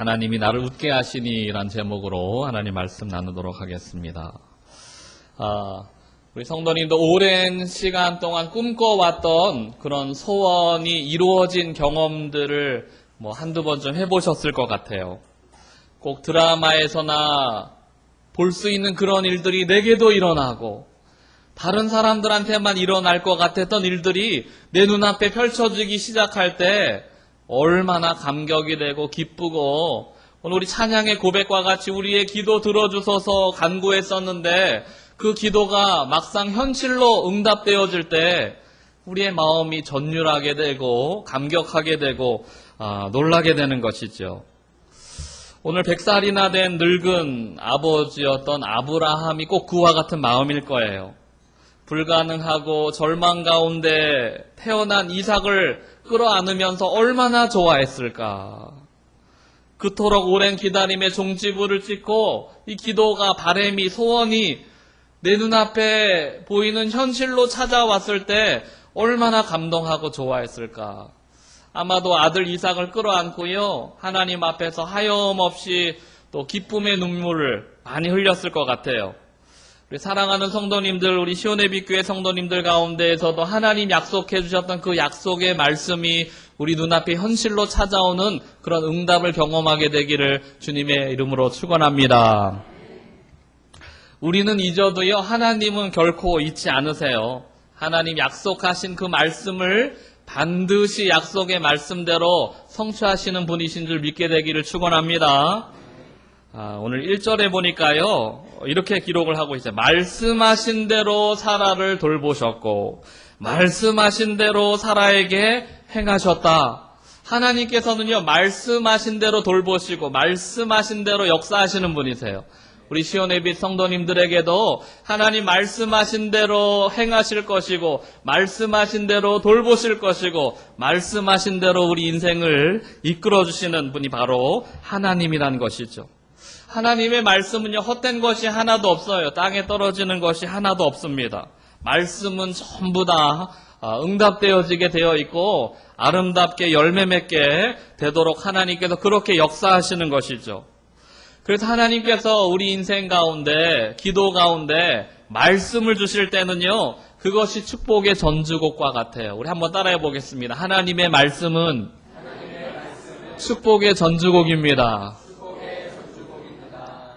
하나님이 나를 웃게 하시니라는 제목으로 하나님 말씀 나누도록 하겠습니다. 우리 성도님도 오랜 시간 동안 꿈꿔왔던 그런 소원이 이루어진 경험들을 한두 번 좀 해보셨을 것 같아요. 꼭 드라마에서나 볼 수 있는 그런 일들이 내게도 일어나고 다른 사람들한테만 일어날 것 같았던 일들이 내 눈앞에 펼쳐지기 시작할 때 얼마나 감격이 되고 기쁘고, 오늘 우리 찬양의 고백과 같이 우리의 기도 들어주셔서 간구했었는데 그 기도가 막상 현실로 응답되어질 때 우리의 마음이 전율하게 되고 감격하게 되고 놀라게 되는 것이죠. 오늘 100살이나 된 늙은 아버지였던 아브라함이 꼭 그와 같은 마음일 거예요. 불가능하고 절망 가운데 태어난 이삭을 끌어안으면서 얼마나 좋아했을까. 그토록 오랜 기다림의 종지부를 찍고 이 기도가, 바램이, 소원이 내 눈앞에 보이는 현실로 찾아왔을 때 얼마나 감동하고 좋아했을까. 아마도 아들 이삭을 끌어안고요, 하나님 앞에서 하염없이 또 기쁨의 눈물을 많이 흘렸을 것 같아요. 우리 사랑하는 성도님들, 우리 시온의 빛교회 성도님들 가운데에서도 하나님 약속해 주셨던 그 약속의 말씀이 우리 눈앞에 현실로 찾아오는 그런 응답을 경험하게 되기를 주님의 이름으로 축원합니다. 우리는 잊어도요, 하나님은 결코 잊지 않으세요. 하나님 약속하신 그 말씀을 반드시 약속의 말씀대로 성취하시는 분이신 줄 믿게 되기를 축원합니다. 오늘 1절에 보니까요, 이렇게 기록을 하고 있어요. 말씀하신 대로 사라를 돌보셨고 말씀하신 대로 사라에게 행하셨다. 하나님께서는요, 말씀하신 대로 돌보시고 말씀하신 대로 역사하시는 분이세요. 우리 시온의 빛 성도님들에게도 하나님 말씀하신 대로 행하실 것이고 말씀하신 대로 돌보실 것이고 말씀하신 대로 우리 인생을 이끌어주시는 분이 바로 하나님이라는 것이죠. 하나님의 말씀은요, 헛된 것이 하나도 없어요. 땅에 떨어지는 것이 하나도 없습니다. 말씀은 전부 다 응답되어지게 되어 있고 아름답게 열매 맺게 되도록 하나님께서 그렇게 역사하시는 것이죠. 그래서 하나님께서 우리 인생 가운데, 기도 가운데 말씀을 주실 때는요, 그것이 축복의 전주곡과 같아요. 우리 한번 따라해 보겠습니다. 하나님의 말씀은 축복의 전주곡입니다.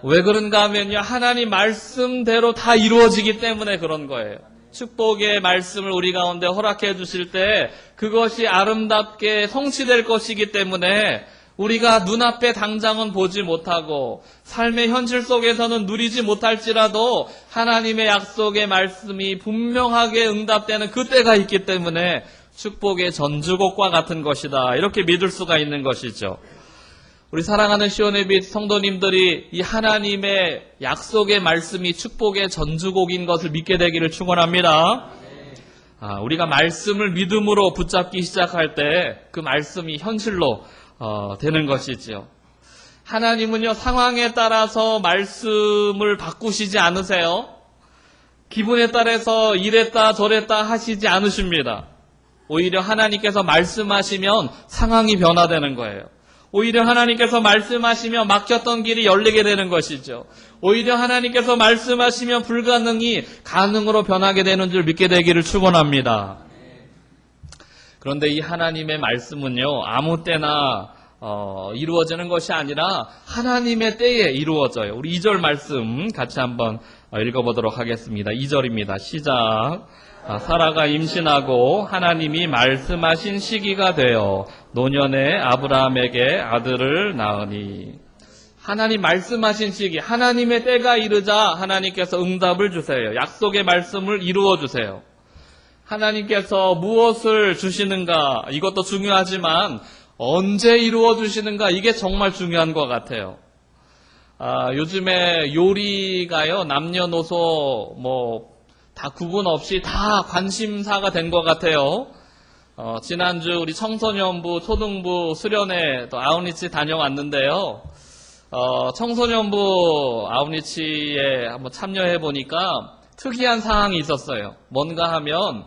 왜 그런가 하면요, 하나님 말씀대로 다 이루어지기 때문에 그런 거예요. 축복의 말씀을 우리 가운데 허락해 주실 때 그것이 아름답게 성취될 것이기 때문에 우리가 눈앞에 당장은 보지 못하고 삶의 현실 속에서는 누리지 못할지라도 하나님의 약속의 말씀이 분명하게 응답되는 그때가 있기 때문에 축복의 전주곡과 같은 것이다, 이렇게 믿을 수가 있는 것이죠. 우리 사랑하는 시온의 빛 성도님들이 이 하나님의 약속의 말씀이 축복의 전주곡인 것을 믿게 되기를 축원합니다. 우리가 말씀을 믿음으로 붙잡기 시작할 때 그 말씀이 현실로 되는 것이지요. 하나님은요, 상황에 따라서 말씀을 바꾸시지 않으세요. 기분에 따라서 이랬다 저랬다 하시지 않으십니다. 오히려 하나님께서 말씀하시면 상황이 변화되는 거예요. 오히려 하나님께서 말씀하시면 막혔던 길이 열리게 되는 것이죠. 오히려 하나님께서 말씀하시면 불가능이 가능으로 변하게 되는 줄 믿게 되기를 축원합니다. 그런데 이 하나님의 말씀은요, 아무 때나 이루어지는 것이 아니라 하나님의 때에 이루어져요. 우리 2절 말씀 같이 한번 읽어보도록 하겠습니다. 2절입니다. 시작. 사라가 임신하고 하나님이 말씀하신 시기가 되어 노년에 아브라함에게 아들을 낳으니. 하나님 말씀하신 시기, 하나님의 때가 이르자 하나님께서 응답을 주세요. 약속의 말씀을 이루어 주세요. 하나님께서 무엇을 주시는가, 이것도 중요하지만 언제 이루어 주시는가, 이게 정말 중요한 것 같아요. 요즘에 요리가요, 남녀노소 다 구분 없이 다 관심사가 된 것 같아요. 지난주 우리 청소년부, 초등부 수련회 또 아웃리치 다녀왔는데요. 청소년부 아웃리치에 한번 참여해 보니까 특이한 상황이 있었어요. 뭔가 하면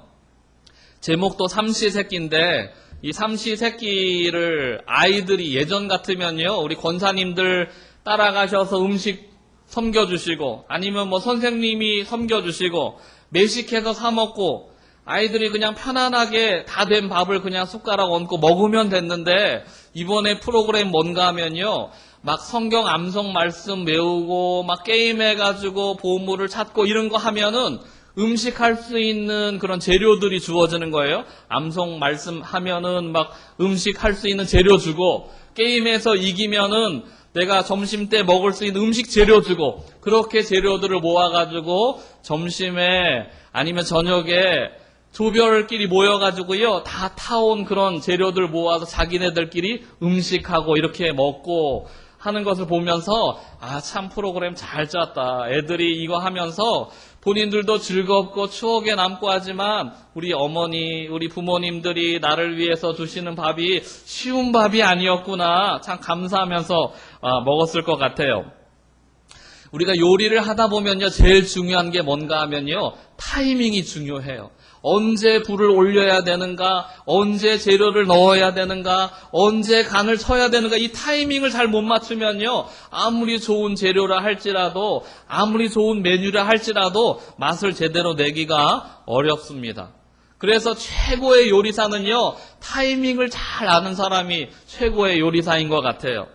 제목도 삼시세끼인데 이 삼시세끼를 아이들이 예전 같으면요, 우리 권사님들 따라가셔서 음식 섬겨주시고, 아니면 뭐 선생님이 섬겨주시고, 매식해서 사먹고, 아이들이 그냥 편안하게 다 된 밥을 그냥 숟가락 얹고 먹으면 됐는데, 이번에 프로그램 뭔가 하면요, 막 성경 암송 말씀 외우고, 막 게임해가지고 보물을 찾고 이런 거 하면은 음식할 수 있는 그런 재료들이 주어지는 거예요. 암송 말씀 하면은 막 음식할 수 있는 재료 주고, 게임에서 이기면은 내가 점심 때 먹을 수 있는 음식 재료 주고, 그렇게 재료들을 모아가지고 점심에 아니면 저녁에 조별끼리 모여가지고요, 다 타온 그런 재료들 모아서 자기네들끼리 음식하고 이렇게 먹고 하는 것을 보면서, 아, 참 프로그램 잘 짰다. 애들이 이거 하면서 본인들도 즐겁고 추억에 남고 하지만 우리 어머니, 우리 부모님들이 나를 위해서 주시는 밥이 쉬운 밥이 아니었구나. 참 감사하면서 먹었을 것 같아요. 우리가 요리를 하다 보면요, 제일 중요한 게 뭔가 하면요, 타이밍이 중요해요. 언제 불을 올려야 되는가, 언제 재료를 넣어야 되는가, 언제 간을 쳐야 되는가, 이 타이밍을 잘 못 맞추면요, 아무리 좋은 재료라 할지라도, 아무리 좋은 메뉴라 할지라도 맛을 제대로 내기가 어렵습니다. 그래서 최고의 요리사는요, 타이밍을 잘 아는 사람이 최고의 요리사인 것 같아요.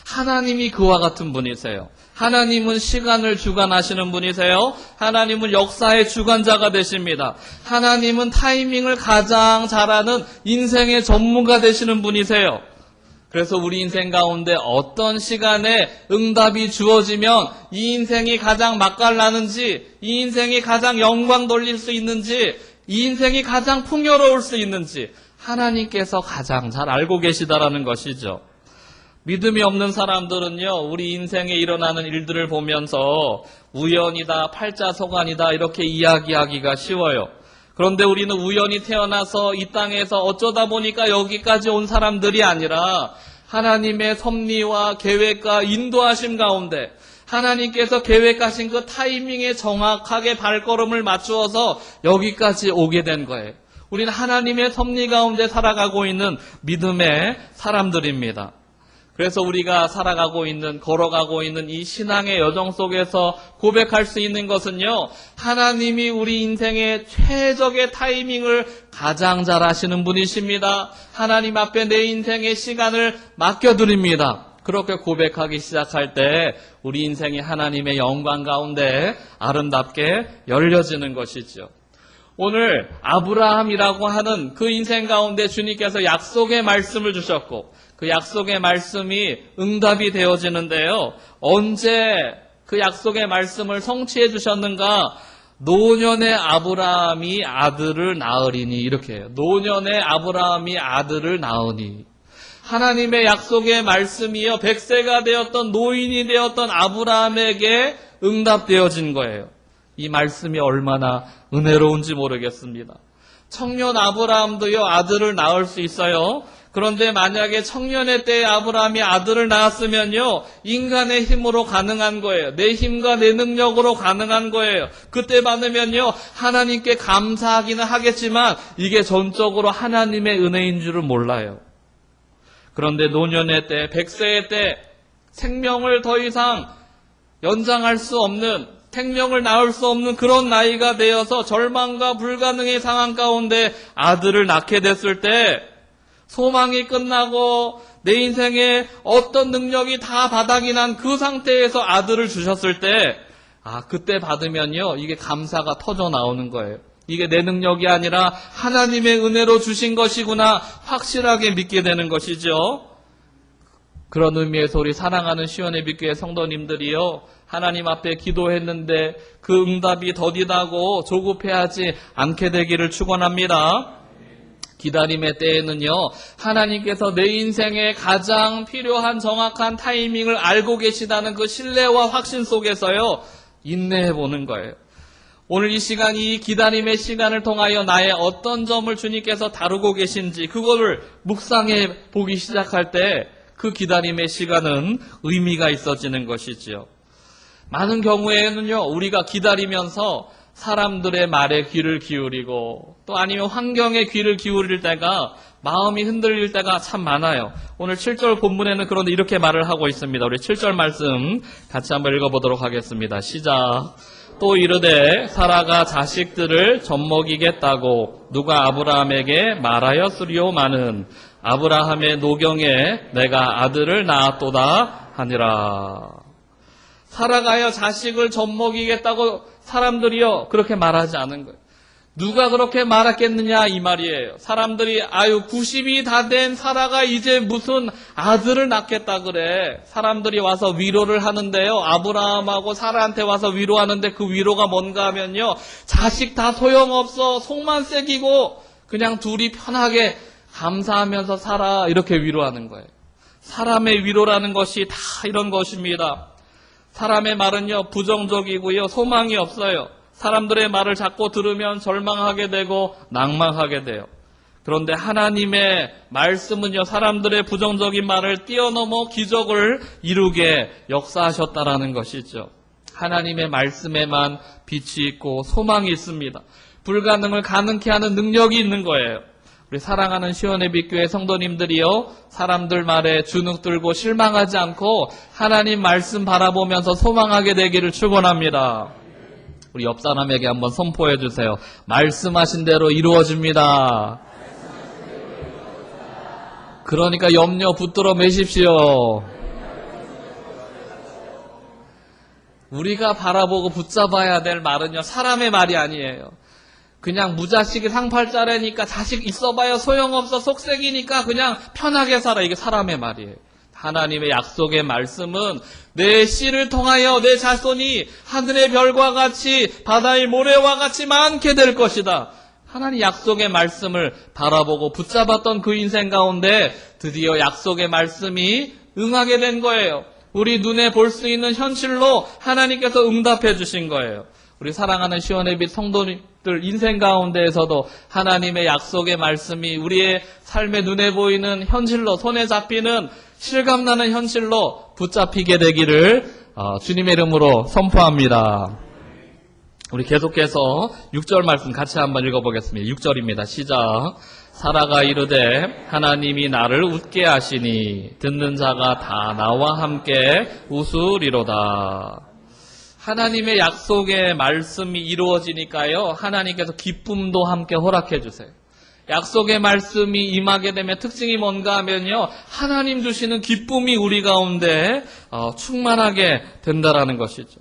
하나님이 그와 같은 분이세요. 하나님은 시간을 주관하시는 분이세요. 하나님은 역사의 주관자가 되십니다. 하나님은 타이밍을 가장 잘하는 인생의 전문가 되시는 분이세요. 그래서 우리 인생 가운데 어떤 시간에 응답이 주어지면 이 인생이 가장 맛깔나는지, 이 인생이 가장 영광 돌릴 수 있는지, 이 인생이 가장 풍요로울 수 있는지 하나님께서 가장 잘 알고 계시다라는 것이죠. 믿음이 없는 사람들은요, 우리 인생에 일어나는 일들을 보면서 우연이다, 팔자소관이다 이렇게 이야기하기가 쉬워요. 그런데 우리는 우연히 태어나서 이 땅에서 어쩌다 보니까 여기까지 온 사람들이 아니라 하나님의 섭리와 계획과 인도하심 가운데 하나님께서 계획하신 그 타이밍에 정확하게 발걸음을 맞추어서 여기까지 오게 된 거예요. 우리는 하나님의 섭리 가운데 살아가고 있는 믿음의 사람들입니다. 그래서 우리가 살아가고 있는, 걸어가고 있는 이 신앙의 여정 속에서 고백할 수 있는 것은요, 하나님이 우리 인생의 최적의 타이밍을 가장 잘 아시는 분이십니다. 하나님 앞에 내 인생의 시간을 맡겨드립니다. 그렇게 고백하기 시작할 때 우리 인생이 하나님의 영광 가운데 아름답게 열려지는 것이죠. 오늘 아브라함이라고 하는 그 인생 가운데 주님께서 약속의 말씀을 주셨고, 그 약속의 말씀이 응답이 되어지는데요, 언제 그 약속의 말씀을 성취해 주셨는가? 노년의 아브라함이 아들을 낳으리니, 이렇게 해요. 노년의 아브라함이 아들을 낳으니. 하나님의 약속의 말씀이요, 100세가 되었던 노인이 되었던 아브라함에게 응답되어진 거예요. 이 말씀이 얼마나 은혜로운지 모르겠습니다. 청년 아브라함도요, 아들을 낳을 수 있어요. 그런데 만약에 청년의 때에 아브라함이 아들을 낳았으면요, 인간의 힘으로 가능한 거예요. 내 힘과 내 능력으로 가능한 거예요. 그때 받으면요, 하나님께 감사하기는 하겠지만 이게 전적으로 하나님의 은혜인 줄은 몰라요. 그런데 노년의 때, 100세의 때 생명을 더 이상 연장할 수 없는, 생명을 낳을 수 없는 그런 나이가 되어서 절망과 불가능의 상황 가운데 아들을 낳게 됐을 때, 소망이 끝나고 내 인생에 어떤 능력이 다 바닥이 난 그 상태에서 아들을 주셨을 때, 그때 받으면요, 이게 감사가 터져 나오는 거예요. 이게 내 능력이 아니라 하나님의 은혜로 주신 것이구나 확실하게 믿게 되는 것이죠. 그런 의미에서 우리 사랑하는 시온의 빛교회 성도님들이요, 하나님 앞에 기도했는데 그 응답이 더디다고 조급해하지 않게 되기를 축원합니다. 기다림의 때에는요, 하나님께서 내 인생에 가장 필요한 정확한 타이밍을 알고 계시다는 그 신뢰와 확신 속에서요, 인내해 보는 거예요. 오늘 이 시간, 이 기다림의 시간을 통하여 나의 어떤 점을 주님께서 다루고 계신지 그거를 묵상해 보기 시작할 때 그 기다림의 시간은 의미가 있어지는 것이지요. 많은 경우에는요, 우리가 기다리면서 사람들의 말에 귀를 기울이고 또 아니면 환경에 귀를 기울일 때가 마음이 흔들릴 때가 참 많아요. 오늘 7절 본문에는 그런데 이렇게 말을 하고 있습니다. 우리 7절 말씀 같이 한번 읽어보도록 하겠습니다. 시작. 또 이르되 사라가 자식들을 젖먹이겠다고 누가 아브라함에게 말하였으리오마는 아브라함의 노경에 내가 아들을 낳았도다 하니라. 사라가여 자식을 젖먹이겠다고 사람들이요 그렇게 말하지 않은 거예요. 누가 그렇게 말했겠느냐 이 말이에요. 사람들이 90이 다 된 사라가 이제 무슨 아들을 낳겠다 그래. 사람들이 와서 위로를 하는데요. 아브라함하고 사라한테 와서 위로하는데 그 위로가 뭔가 하면요. 자식 다 소용없어. 속만 새기고 그냥 둘이 편하게 감사하면서 살아 이렇게 위로하는 거예요. 사람의 위로라는 것이 다 이런 것입니다. 사람의 말은요 부정적이고요 소망이 없어요. 사람들의 말을 자꾸 들으면 절망하게 되고 낭망하게 돼요. 그런데 하나님의 말씀은요 사람들의 부정적인 말을 뛰어넘어 기적을 이루게 역사하셨다라는 것이죠. 하나님의 말씀에만 빛이 있고 소망이 있습니다. 불가능을 가능케 하는 능력이 있는 거예요. 우리 사랑하는 시온의 빛교회 성도님들이요 사람들 말에 주눅 들고 실망하지 않고 하나님 말씀 바라보면서 소망하게 되기를 축원합니다. 우리 옆 사람에게 한번 선포해 주세요. 말씀하신 대로 이루어집니다. 그러니까 염려 붙들어 매십시오. 우리가 바라보고 붙잡아야 될 말은요 사람의 말이 아니에요. 그냥 무자식이 상팔자래니까 자식 있어봐야 소용없어 속색이니까 그냥 편하게 살아. 이게 사람의 말이에요. 하나님의 약속의 말씀은 내 씨를 통하여 내 자손이 하늘의 별과 같이 바다의 모래와 같이 많게 될 것이다. 하나님 약속의 말씀을 바라보고 붙잡았던 그 인생 가운데 드디어 약속의 말씀이 응하게 된 거예요. 우리 눈에 볼 수 있는 현실로 하나님께서 응답해 주신 거예요. 우리 사랑하는 시온의 빛 성도님들 인생 가운데에서도 하나님의 약속의 말씀이 우리의 삶의 눈에 보이는 현실로 손에 잡히는 실감나는 현실로 붙잡히게 되기를 주님의 이름으로 선포합니다. 우리 계속해서 6절 말씀 같이 한번 읽어보겠습니다. 6절입니다. 시작. 사라가 이르되 하나님이 나를 웃게 하시니 듣는 자가 다 나와 함께 웃으리로다. 하나님의 약속의 말씀이 이루어지니까요. 하나님께서 기쁨도 함께 허락해 주세요. 약속의 말씀이 임하게 되면 특징이 뭔가 하면요. 하나님 주시는 기쁨이 우리 가운데 충만하게 된다라는 것이죠.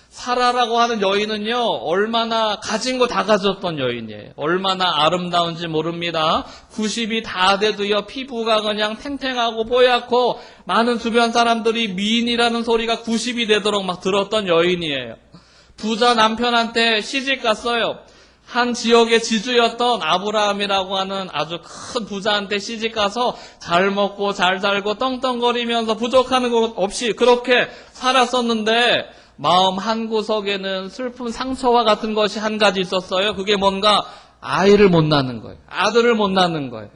사라라고 하는 여인은요. 얼마나 가진 거 다 가졌던 여인이에요. 얼마나 아름다운지 모릅니다. 90이 다 돼도요. 피부가 그냥 탱탱하고 뽀얗고 많은 주변 사람들이 미인이라는 소리가 90이 되도록 막 들었던 여인이에요. 부자 남편한테 시집 갔어요. 한 지역의 지주였던 아브라함이라고 하는 아주 큰 부자한테 시집가서 잘 먹고 잘 살고 떵떵거리면서 부족하는 것 없이 그렇게 살았었는데 마음 한구석에는 슬픈 상처와 같은 것이 한 가지 있었어요. 그게 뭔가 아이를 못 낳는 거예요. 아들을 못 낳는 거예요.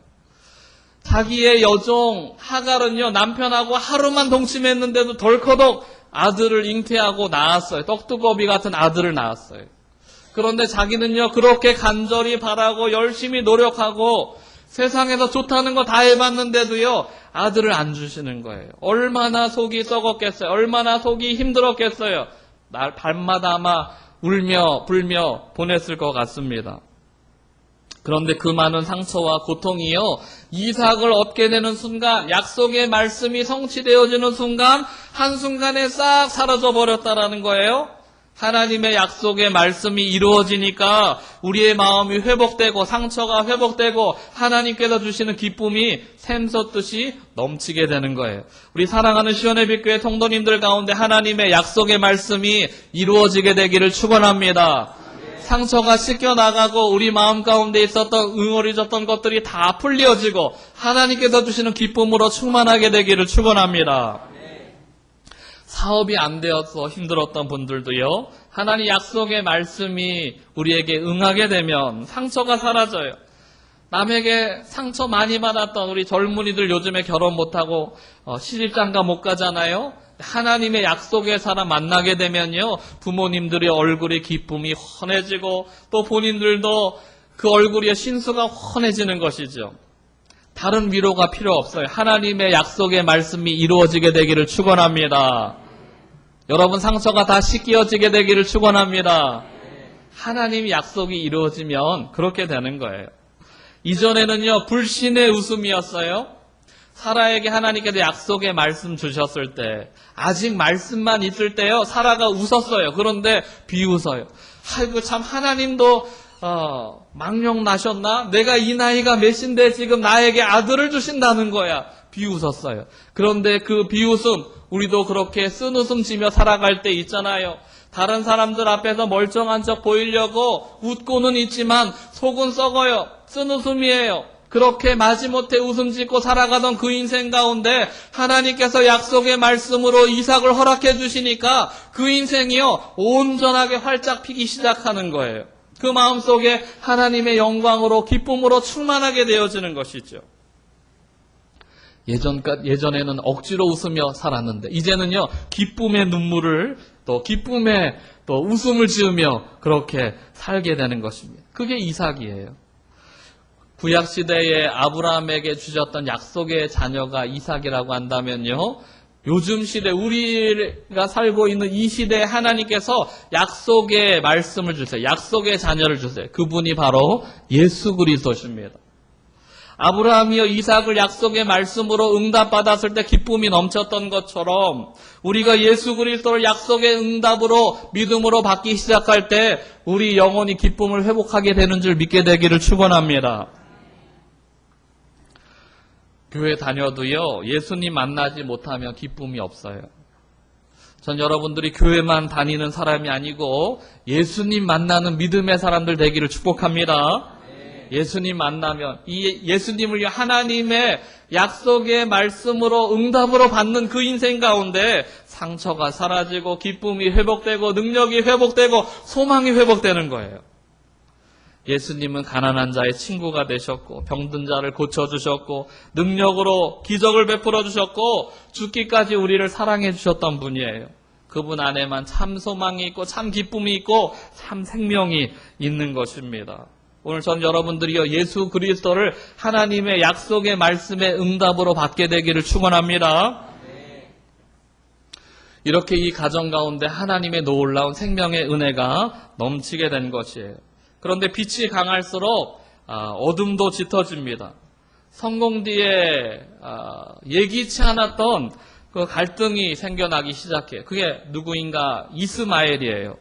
자기의 여종 하갈은요 남편하고 하루만 동침했는데도 덜커덕 아들을 잉태하고 낳았어요. 떡두꺼비 같은 아들을 낳았어요. 그런데 자기는요 그렇게 간절히 바라고 열심히 노력하고 세상에서 좋다는 거 다 해봤는데도요 아들을 안 주시는 거예요. 얼마나 속이 썩었겠어요. 얼마나 속이 힘들었겠어요. 날 밤마다 아마 울며 불며 보냈을 것 같습니다. 그런데 그 많은 상처와 고통이요 이삭을 얻게 되는 순간 약속의 말씀이 성취되어지는 순간 한순간에 싹 사라져 버렸다라는 거예요. 하나님의 약속의 말씀이 이루어지니까 우리의 마음이 회복되고 상처가 회복되고 하나님께서 주시는 기쁨이 샘솟듯이 넘치게 되는 거예요. 우리 사랑하는 시온의 빛교회 성도님들 가운데 하나님의 약속의 말씀이 이루어지게 되기를 축원합니다. 상처가 씻겨나가고 우리 마음 가운데 있었던 응어리졌던 것들이 다 풀려지고 하나님께서 주시는 기쁨으로 충만하게 되기를 축원합니다. 사업이 안 되어서 힘들었던 분들도요. 하나님 약속의 말씀이 우리에게 응하게 되면 상처가 사라져요. 남에게 상처 많이 받았던 우리 젊은이들 요즘에 결혼 못하고 시집장가 못 가잖아요. 하나님의 약속의 사람 만나게 되면요, 부모님들의 얼굴이 기쁨이 환해지고 또 본인들도 그 얼굴의 신수가 환해지는 것이죠. 다른 위로가 필요 없어요. 하나님의 약속의 말씀이 이루어지게 되기를 축원합니다. 여러분 상처가 다 씻겨지게 되기를 축원합니다. 하나님의 약속이 이루어지면 그렇게 되는 거예요. 이전에는요, 불신의 웃음이었어요. 사라에게 하나님께서 약속의 말씀 주셨을 때, 아직 말씀만 있을 때요, 사라가 웃었어요. 그런데 비웃어요. 아이고, 참, 하나님도, 망령 나셨나? 내가 이 나이가 몇인데 지금 나에게 아들을 주신다는 거야. 비웃었어요. 그런데 그 비웃음, 우리도 그렇게 쓴웃음 지며 살아갈 때 있잖아요. 다른 사람들 앞에서 멀쩡한 척 보이려고 웃고는 있지만 속은 썩어요. 쓴웃음이에요. 그렇게 마지못해 웃음 짓고 살아가던 그 인생 가운데 하나님께서 약속의 말씀으로 이삭을 허락해 주시니까 그 인생이요, 온전하게 활짝 피기 시작하는 거예요. 그 마음속에 하나님의 영광으로 기쁨으로 충만하게 되어지는 것이죠. 예전에는 억지로 웃으며 살았는데 이제는요, 기쁨의 눈물을 또 기쁨의 또 웃음을 지으며 그렇게 살게 되는 것입니다. 그게 이삭이에요. 구약시대에 아브라함에게 주셨던 약속의 자녀가 이삭이라고 한다면요, 요즘 시대, 우리가 살고 있는 이 시대에 하나님께서 약속의 말씀을 주세요. 약속의 자녀를 주세요. 그분이 바로 예수 그리스도십니다. 아브라함이요, 이삭을 약속의 말씀으로 응답받았을 때 기쁨이 넘쳤던 것처럼 우리가 예수 그리스도를 약속의 응답으로 믿음으로 받기 시작할 때 우리 영혼이 기쁨을 회복하게 되는 줄 믿게 되기를 축원합니다. 교회 다녀도요, 예수님 만나지 못하면 기쁨이 없어요. 전 여러분들이 교회만 다니는 사람이 아니고 예수님 만나는 믿음의 사람들 되기를 축복합니다. 예수님 만나면 이 예수님을 하나님의 약속의 말씀으로 응답으로 받는 그 인생 가운데 상처가 사라지고 기쁨이 회복되고 능력이 회복되고 소망이 회복되는 거예요. 예수님은 가난한 자의 친구가 되셨고 병든 자를 고쳐주셨고 능력으로 기적을 베풀어 주셨고 죽기까지 우리를 사랑해 주셨던 분이에요. 그분 안에만 참 소망이 있고 참 기쁨이 있고 참 생명이 있는 것입니다. 오늘 전 여러분들이요, 예수 그리스도를 하나님의 약속의 말씀의 응답으로 받게 되기를 축원합니다. 이렇게 이 가정 가운데 하나님의 놀라운 생명의 은혜가 넘치게 된 것이에요. 그런데 빛이 강할수록 어둠도 짙어집니다. 성공 뒤에 예기치 않았던 그 갈등이 생겨나기 시작해요. 그게 누구인가? 이스마엘이에요.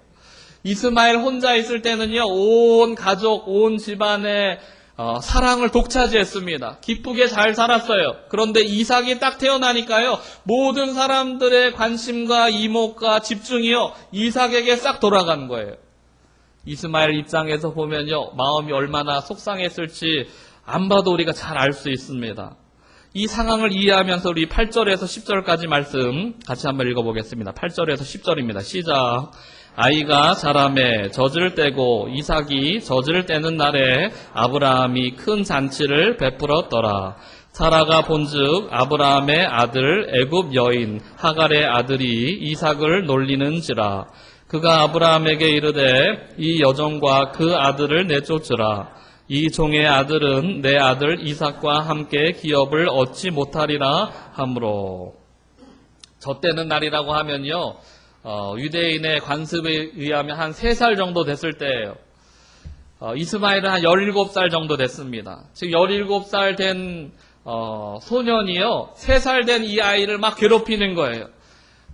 이스마엘 혼자 있을 때는요, 온 가족, 온 집안의 사랑을 독차지했습니다. 기쁘게 잘 살았어요. 그런데 이삭이 딱 태어나니까요, 모든 사람들의 관심과 이목과 집중이요, 이삭에게 싹 돌아간 거예요. 이스마엘 입장에서 보면요, 마음이 얼마나 속상했을지 안 봐도 우리가 잘 알 수 있습니다. 이 상황을 이해하면서 우리 8절에서 10절까지 말씀 같이 한번 읽어보겠습니다. 8절에서 10절입니다. 시작. 아이가 자라매 젖을 떼고 이삭이 젖을 떼는 날에 아브라함이 큰 잔치를 베풀었더라. 사라가 본즉 아브라함의 아들 애굽 여인 하갈의 아들이 이삭을 놀리는지라. 그가 아브라함에게 이르되 이 여종과 그 아들을 내쫓으라. 이 종의 아들은 내 아들 이삭과 함께 기업을 얻지 못하리라 하므로. 젖대는 날이라고 하면요, 유대인의 관습에 의하면 한 3살 정도 됐을 때예요. 이스마엘은 한 17살 정도 됐습니다. 즉 17살 된 소년이요, 3살 된 이 아이를 막 괴롭히는 거예요.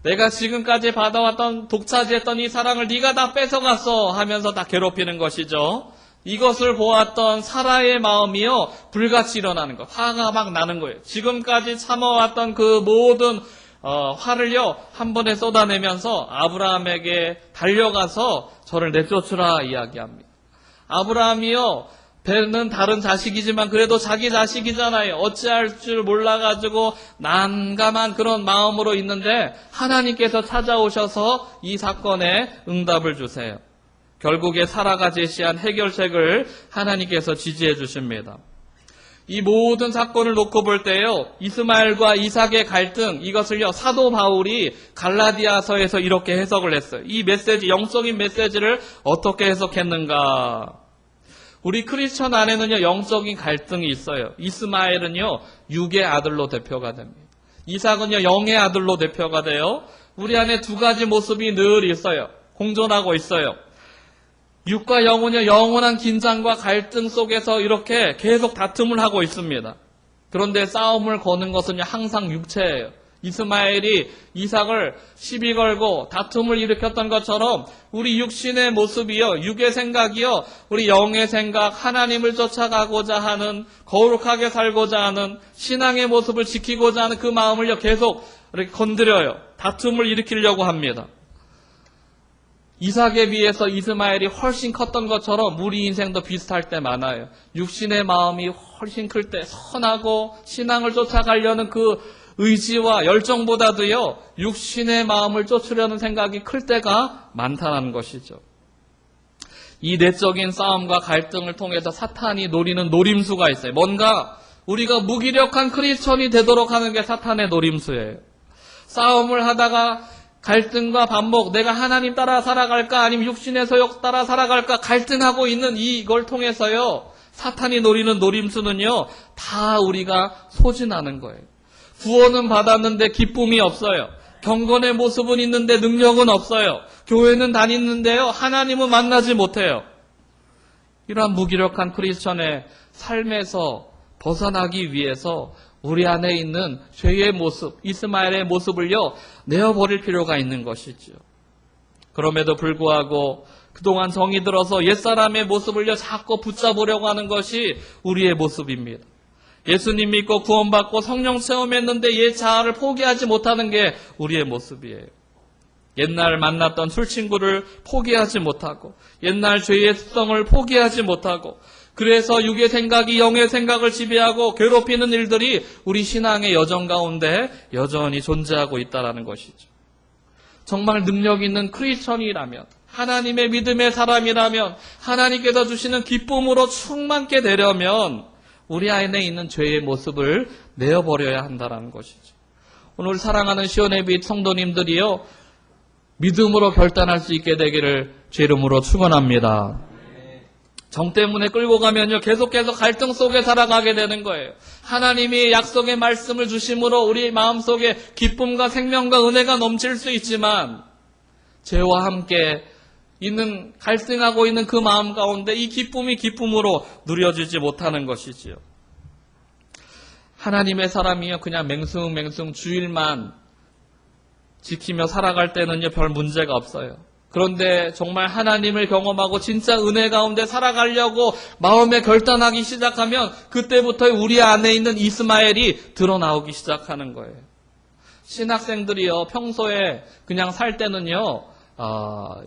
내가 지금까지 받아왔던 독차지했던 이 사랑을 네가 다 뺏어갔어 하면서 다 괴롭히는 것이죠. 이것을 보았던 사라의 마음이요, 불같이 일어나는 거, 화가 막 나는 거예요. 지금까지 참아왔던 그 모든 화를요, 한 번에 쏟아내면서 아브라함에게 달려가서 저를 내쫓으라 이야기합니다. 아브라함이요, 배는 다른 자식이지만 그래도 자기 자식이잖아요. 어찌할 줄 몰라가지고 난감한 그런 마음으로 있는데 하나님께서 찾아오셔서 이 사건에 응답을 주세요. 결국에 사라가 제시한 해결책을 하나님께서 지지해 주십니다. 이 모든 사건을 놓고 볼 때요, 이스마엘과 이삭의 갈등, 이것을요, 사도 바울이 갈라디아서에서 이렇게 해석을 했어요. 이 메시지, 영적인 메시지를 어떻게 해석했는가? 우리 크리스천 안에는요, 영적인 갈등이 있어요. 이스마엘은요, 육의 아들로 대표가 됩니다. 이삭은요, 영의 아들로 대표가 돼요. 우리 안에 두 가지 모습이 늘 있어요. 공존하고 있어요. 육과 영은요, 영원한 긴장과 갈등 속에서 이렇게 계속 다툼을 하고 있습니다. 그런데 싸움을 거는 것은요, 항상 육체예요. 이스마엘이 이삭을 시비 걸고 다툼을 일으켰던 것처럼 우리 육신의 모습이요, 육의 생각이요, 우리 영의 생각, 하나님을 쫓아가고자 하는, 거룩하게 살고자 하는, 신앙의 모습을 지키고자 하는 그 마음을요, 계속 이렇게 건드려요. 다툼을 일으키려고 합니다. 이삭에 비해서 이스마엘이 훨씬 컸던 것처럼 우리 인생도 비슷할 때 많아요. 육신의 마음이 훨씬 클 때, 선하고 신앙을 쫓아가려는 그 의지와 열정보다도요, 육신의 마음을 쫓으려는 생각이 클 때가 많다는 것이죠. 이 내적인 싸움과 갈등을 통해서 사탄이 노리는 노림수가 있어요. 뭔가 우리가 무기력한 크리스천이 되도록 하는 게 사탄의 노림수예요. 싸움을 하다가 갈등과 반복, 내가 하나님 따라 살아갈까 아니면 육신의 소욕 따라 살아갈까 갈등하고 있는 이걸 통해서요, 사탄이 노리는 노림수는요, 다 우리가 소진하는 거예요. 구원은 받았는데 기쁨이 없어요. 경건의 모습은 있는데 능력은 없어요. 교회는 다니는데요, 하나님은 만나지 못해요. 이러한 무기력한 크리스천의 삶에서 벗어나기 위해서 우리 안에 있는 죄의 모습, 이스마엘의 모습을요, 내어버릴 필요가 있는 것이죠. 그럼에도 불구하고 그동안 정이 들어서 옛사람의 모습을요, 자꾸 붙잡으려고 하는 것이 우리의 모습입니다. 예수님 믿고 구원받고 성령 체험했는데 옛 자아를 포기하지 못하는 게 우리의 모습이에요. 옛날 만났던 술친구를 포기하지 못하고, 옛날 죄의 습성을 포기하지 못하고, 그래서 육의 생각이 영의 생각을 지배하고 괴롭히는 일들이 우리 신앙의 여정 가운데 여전히 존재하고 있다는 것이죠. 정말 능력 있는 크리스천이라면, 하나님의 믿음의 사람이라면, 하나님께서 주시는 기쁨으로 충만케 되려면 우리 안에 있는 죄의 모습을 내어버려야 한다는 것이죠. 오늘 사랑하는 시온의빛 성도님들이요, 믿음으로 결단할 수 있게 되기를 주 이름으로 축원합니다. 정 때문에 끌고 가면요, 계속해서 갈등 속에 살아가게 되는 거예요. 하나님이 약속의 말씀을 주심으로 우리 마음속에 기쁨과 생명과 은혜가 넘칠 수 있지만, 죄와 함께 있는, 갈등하고 있는 그 마음 가운데 이 기쁨이 기쁨으로 누려지지 못하는 것이지요. 하나님의 사람이요, 그냥 맹숭맹숭 주일만 지키며 살아갈 때는요, 별 문제가 없어요. 그런데 정말 하나님을 경험하고 진짜 은혜 가운데 살아가려고 마음에 결단하기 시작하면 그때부터 우리 안에 있는 이스마엘이 드러나오기 시작하는 거예요. 신학생들이요, 평소에 그냥 살 때는요,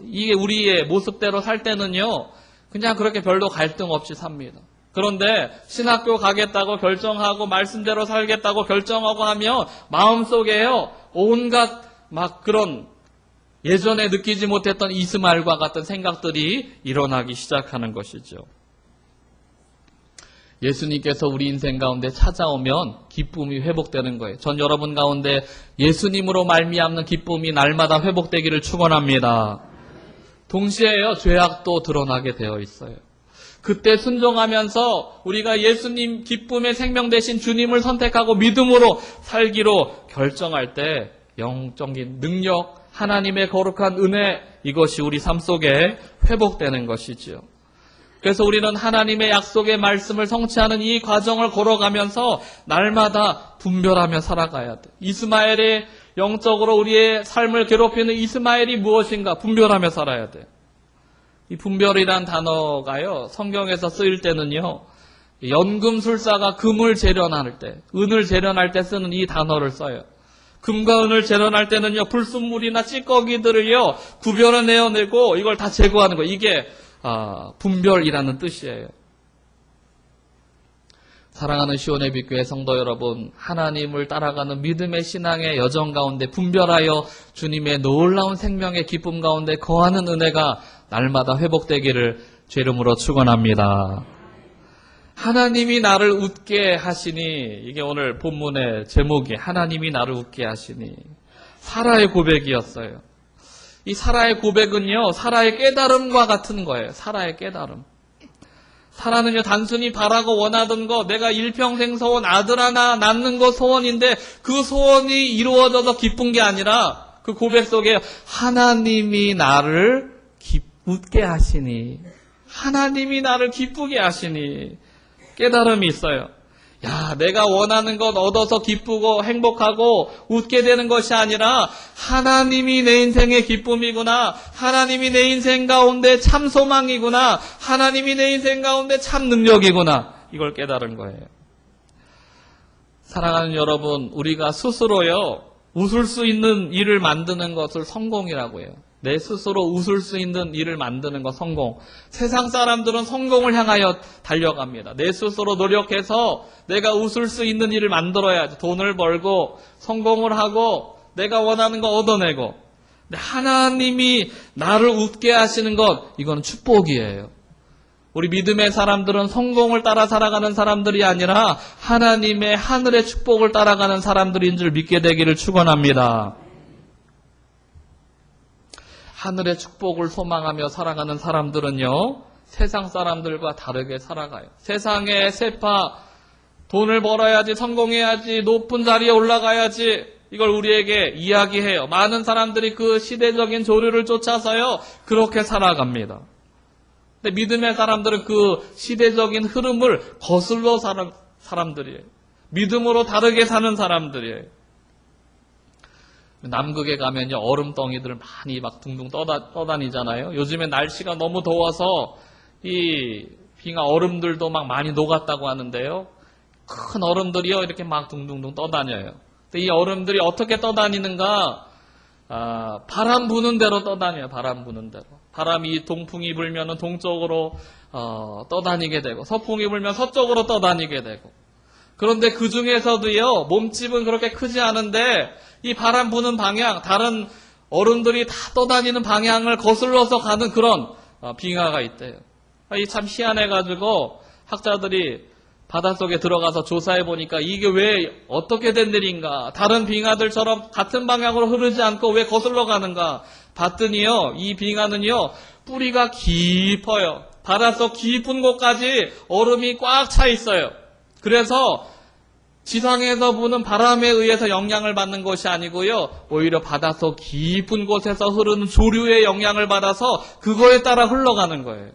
이게 우리의 모습대로 살 때는요, 그냥 그렇게 별로 갈등 없이 삽니다. 그런데 신학교 가겠다고 결정하고 말씀대로 살겠다고 결정하고 하면 마음속에요, 온갖 막 그런 예전에 느끼지 못했던 이스마엘과 같은 생각들이 일어나기 시작하는 것이죠. 예수님께서 우리 인생 가운데 찾아오면 기쁨이 회복되는 거예요. 전 여러분 가운데 예수님으로 말미암는 기쁨이 날마다 회복되기를 축원합니다. 동시에요, 죄악도 드러나게 되어 있어요. 그때 순종하면서 우리가 예수님 기쁨의 생명 되신 주님을 선택하고 믿음으로 살기로 결정할 때 영적인 능력, 하나님의 거룩한 은혜, 이것이 우리 삶 속에 회복되는 것이지요. 그래서 우리는 하나님의 약속의 말씀을 성취하는 이 과정을 걸어가면서 날마다 분별하며 살아가야 돼. 이스마엘의 영적으로 우리의 삶을 괴롭히는 이스마엘이 무엇인가 분별하며 살아야 돼. 이 분별이란 단어가요, 성경에서 쓰일 때는요, 연금술사가 금을 재련할 때, 은을 재련할 때 쓰는 이 단어를 써요. 금과 은을 재련할 때는요, 불순물이나 찌꺼기들을요, 구별해내고 이걸 다 제거하는 거예요. 이게 분별이라는 뜻이에요. 사랑하는 시온의 빛교회 성도 여러분, 하나님을 따라가는 믿음의 신앙의 여정 가운데 분별하여 주님의 놀라운 생명의 기쁨 가운데 거하는 은혜가 날마다 회복되기를 주 이름으로 축원합니다. 하나님이 나를 웃게 하시니, 이게 오늘 본문의 제목이 하나님이 나를 웃게 하시니. 사라의 고백이었어요. 이 사라의 고백은요, 사라의 깨달음과 같은 거예요. 사라의 깨달음. 사라는요, 단순히 바라고 원하던 거, 내가 일평생 소원 아들 하나 낳는 거 소원인데 그 소원이 이루어져서 기쁜 게 아니라 그 고백 속에 하나님이 나를 웃게 하시니, 하나님이 나를 기쁘게 하시니 깨달음이 있어요. 야, 내가 원하는 것 얻어서 기쁘고 행복하고 웃게 되는 것이 아니라 하나님이 내 인생의 기쁨이구나. 하나님이 내 인생 가운데 참 소망이구나. 하나님이 내 인생 가운데 참 능력이구나. 이걸 깨달은 거예요. 사랑하는 여러분, 우리가 스스로요, 웃을 수 있는 일을 만드는 것을 성공이라고 해요. 내 스스로 웃을 수 있는 일을 만드는 것 성공. 세상 사람들은 성공을 향하여 달려갑니다. 내 스스로 노력해서 내가 웃을 수 있는 일을 만들어야지. 돈을 벌고 성공을 하고 내가 원하는 거 얻어내고. 근데 하나님이 나를 웃게 하시는 것, 이건 축복이에요. 우리 믿음의 사람들은 성공을 따라 살아가는 사람들이 아니라 하나님의 하늘의 축복을 따라가는 사람들인 줄 믿게 되기를 축원합니다. 하늘의 축복을 소망하며 살아가는 사람들은요, 세상 사람들과 다르게 살아가요. 세상의 세파, 돈을 벌어야지, 성공해야지, 높은 자리에 올라가야지, 이걸 우리에게 이야기해요. 많은 사람들이 그 시대적인 조류를 쫓아서요, 그렇게 살아갑니다. 근데 믿음의 사람들은 그 시대적인 흐름을 거슬러 사는 사람들이에요. 믿음으로 다르게 사는 사람들이에요. 남극에 가면요, 얼음덩이들 많이 막 둥둥 떠다니잖아요. 요즘에 날씨가 너무 더워서 이 빙하 얼음들도 막 많이 녹았다고 하는데요. 큰 얼음들이요, 이렇게 막 둥둥둥 떠다녀요. 근데 이 얼음들이 어떻게 떠다니는가? 바람 부는 대로 떠다녀요. 바람 부는 대로. 바람이 동풍이 불면은 동쪽으로 떠다니게 되고, 서풍이 불면 서쪽으로 떠다니게 되고. 그런데 그 중에서도요, 몸집은 그렇게 크지 않은데 이 바람 부는 방향, 다른 얼음들이 다 떠다니는 방향을 거슬러서 가는 그런 빙하가 있대요. 이 참 희한해가지고 학자들이 바닷속에 들어가서 조사해 보니까 이게 왜 어떻게 된 일인가, 다른 빙하들처럼 같은 방향으로 흐르지 않고 왜 거슬러 가는가 봤더니요, 이 빙하는요, 뿌리가 깊어요. 바닷속 깊은 곳까지 얼음이 꽉 차 있어요. 그래서 지상에서 부는 바람에 의해서 영향을 받는 것이 아니고요, 오히려 바닷속 깊은 곳에서 흐르는 조류의 영향을 받아서 그거에 따라 흘러가는 거예요.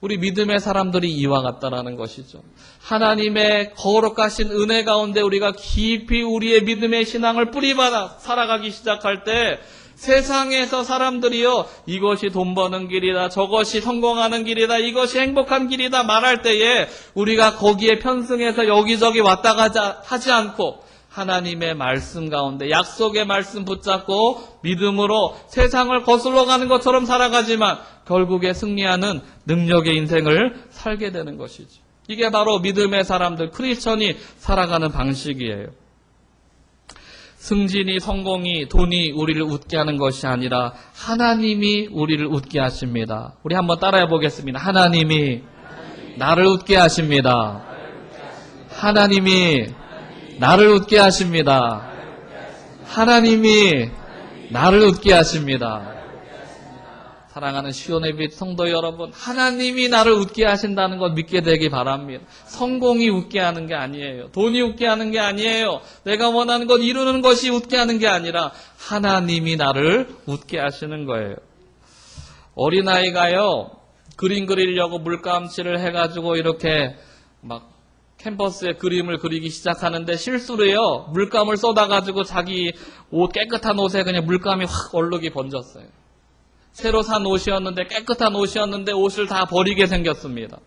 우리 믿음의 사람들이 이와 같다라는 것이죠. 하나님의 거룩하신 은혜 가운데 우리가 깊이 우리의 믿음의 신앙을 뿌리받아 살아가기 시작할 때 세상에서 사람들이요, 이것이 돈 버는 길이다, 저것이 성공하는 길이다, 이것이 행복한 길이다 말할 때에 우리가 거기에 편승해서 여기저기 왔다 가자 하지 않고 하나님의 말씀 가운데 약속의 말씀 붙잡고 믿음으로 세상을 거슬러 가는 것처럼 살아가지만 결국에 승리하는 능력의 인생을 살게 되는 것이죠. 이게 바로 믿음의 사람들, 크리스천이 살아가는 방식이에요. 승진이, 성공이, 돈이 우리를 웃게 하는 것이 아니라 하나님이 우리를 웃게 하십니다. 우리 한번 따라해 보겠습니다. 하나님이 나를 웃게 하십니다. 하나님이 나를 웃게 하십니다. 하나님이 나를 웃게 하십니다. 사랑하는 시온의 빛 성도 여러분, 하나님이 나를 웃게 하신다는 것 믿게 되기 바랍니다. 성공이 웃게 하는 게 아니에요. 돈이 웃게 하는 게 아니에요. 내가 원하는 것 이루는 것이 웃게 하는 게 아니라 하나님이 나를 웃게 하시는 거예요. 어린아이가요, 그림 그리려고 물감칠을 해가지고 이렇게 막 캔버스에 그림을 그리기 시작하는데 실수로요, 물감을 쏟아가지고 자기 옷, 깨끗한 옷에 그냥 물감이 확 얼룩이 번졌어요. 새로 산 옷이었는데, 깨끗한 옷이었는데 옷을 다 버리게 생겼습니다.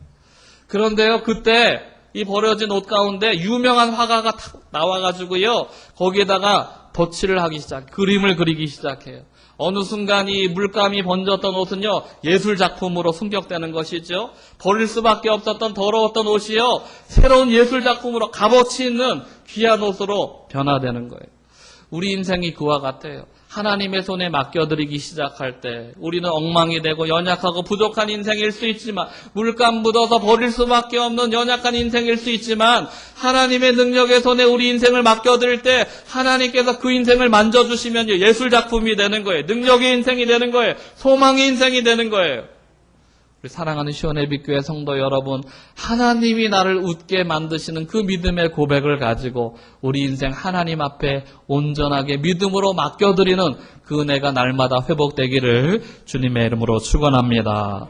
그런데요, 그때 이 버려진 옷 가운데 유명한 화가가 나와가지고요, 거기에다가 덧칠을 하기 그림을 그리기 시작해요. 어느 순간 이 물감이 번졌던 옷은요, 예술 작품으로 승격되는 것이죠. 버릴 수밖에 없었던 더러웠던 옷이요, 새로운 예술 작품으로 값어치 있는 귀한 옷으로 변화되는 거예요. 우리 인생이 그와 같아요. 하나님의 손에 맡겨드리기 시작할 때 우리는 엉망이 되고 연약하고 부족한 인생일 수 있지만, 물감 묻어서 버릴 수밖에 없는 연약한 인생일 수 있지만, 하나님의 능력의 손에 우리 인생을 맡겨드릴 때 하나님께서 그 인생을 만져주시면 예술작품이 되는 거예요. 능력의 인생이 되는 거예요. 소망의 인생이 되는 거예요. 우리 사랑하는 시온의빛교회 성도 여러분, 하나님이 나를 웃게 만드시는 그 믿음의 고백을 가지고 우리 인생 하나님 앞에 온전하게 믿음으로 맡겨드리는 그 은혜가 날마다 회복되기를 주님의 이름으로 축원합니다.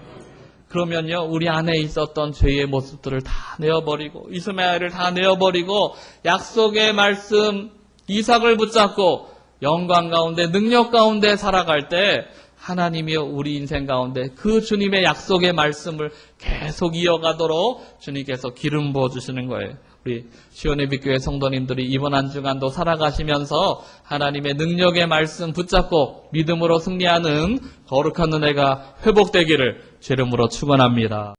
그러면요, 우리 안에 있었던 죄의 모습들을 다 내어버리고, 이스마엘을 다 내어버리고, 약속의 말씀 이삭을 붙잡고 영광 가운데, 능력 가운데 살아갈 때 하나님이여 우리 인생 가운데 그 주님의 약속의 말씀을 계속 이어가도록 주님께서 기름 부어주시는 거예요. 우리 시온의빛교회 성도님들이 이번 한 주간도 살아가시면서 하나님의 능력의 말씀 붙잡고 믿음으로 승리하는 거룩한 은혜가 회복되기를 주 이름으로 축원합니다.